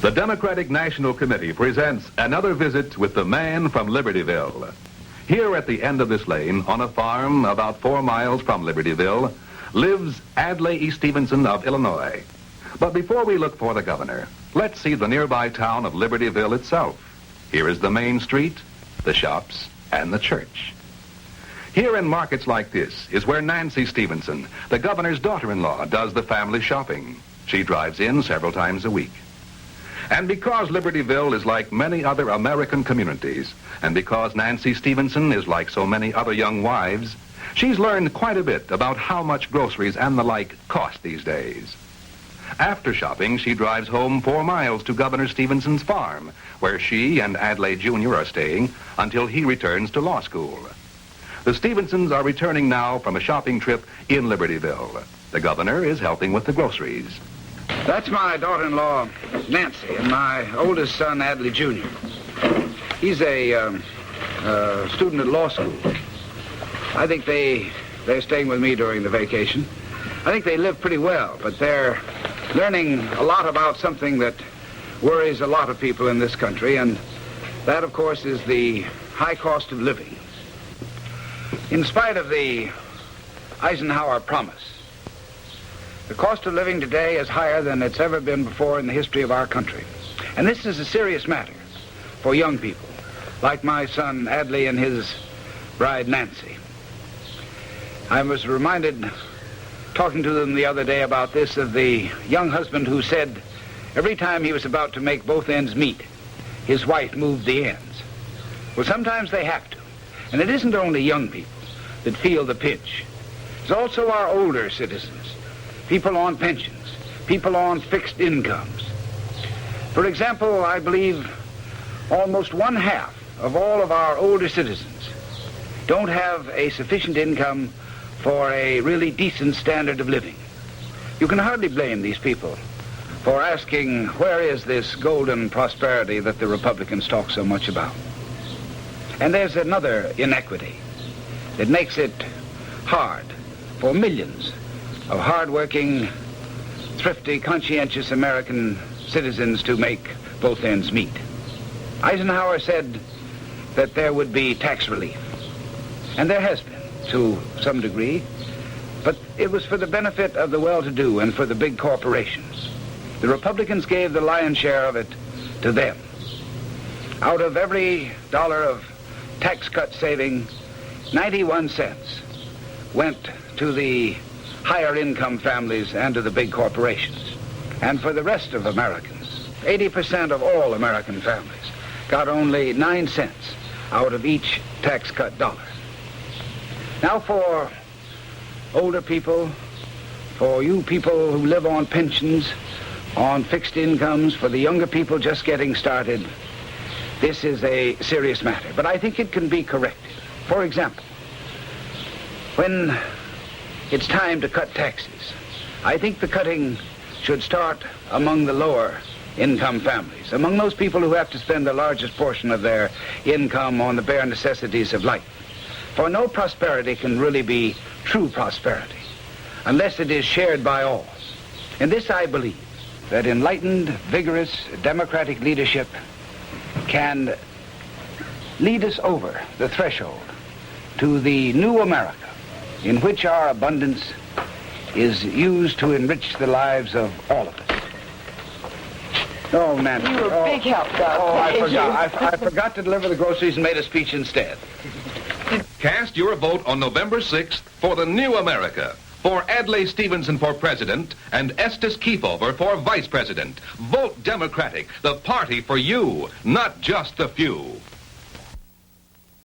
The Democratic National Committee presents another visit with the man from Libertyville. Here at the end of this lane, on a farm about 4 miles from Libertyville, lives Adlai E. Stevenson of Illinois. But before we look for the governor, let's see the nearby town of Libertyville itself. Here is the main street, the shops, and the church. Here in markets like this is where Nancy Stevenson, the governor's daughter-in-law, does the family shopping. She drives in several times a week. And because Libertyville is like many other American communities, and because Nancy Stevenson is like so many other young wives, she's learned quite a bit about how much groceries and the like cost these days. After shopping, she drives home 4 miles to Governor Stevenson's farm, where she and Adlai Jr. are staying until he returns to law school. The Stevensons are returning now from a shopping trip in Libertyville. The governor is helping with the groceries. That's my daughter-in-law, Nancy, and my oldest son, Adlai Jr. He's a student at law school. I think they're staying with me during the vacation. I think they live pretty well, but they're learning a lot about something that worries a lot of people in this country, and that, of course, is the high cost of living. In spite of the Eisenhower promise, the cost of living today is higher than it's ever been before in the history of our country. And this is a serious matter for young people, like my son Adlai and his bride Nancy. I was reminded, talking to them the other day about this, of the young husband who said every time he was about to make both ends meet, his wife moved the ends. Well, sometimes they have to. And it isn't only young people that feel the pinch. It's also our older citizens, people on pensions, people on fixed incomes. For example, I believe almost 1/2 of all of our older citizens don't have a sufficient income for a really decent standard of living. You can hardly blame these people for asking, where is this golden prosperity that the Republicans talk so much about? And there's another inequity that makes it hard for millions of hard-working, thrifty, conscientious American citizens to make both ends meet. Eisenhower said that there would be tax relief, and there has been to some degree, but it was for the benefit of the well-to-do and for the big corporations. The Republicans gave the lion's share of it to them. Out of every dollar of tax cut saving, 91 cents went to the higher income families and to the big corporations. And for the rest of Americans, 80% of all American families got only 9 cents out of each tax cut dollar. Now for older people, for you people who live on pensions, on fixed incomes, for the younger people just getting started, this is a serious matter. But I think it can be corrected. For example, when it's time to cut taxes, I think the cutting should start among the lower income families, among those people who have to spend the largest portion of their income on the bare necessities of life. For no prosperity can really be true prosperity unless it is shared by all. In this I believe that enlightened, vigorous, democratic leadership can lead us over the threshold to the new America in which our abundance is used to enrich the lives of all of us. Oh, Nancy. You were a big help, Doug. Oh, I forgot to deliver the groceries and made a speech instead. Cast your vote on November 6th for the new America. For Adlai Stevenson for president and Stevenson Kefauver for vice president. Vote Democratic, the party for you, not just the few.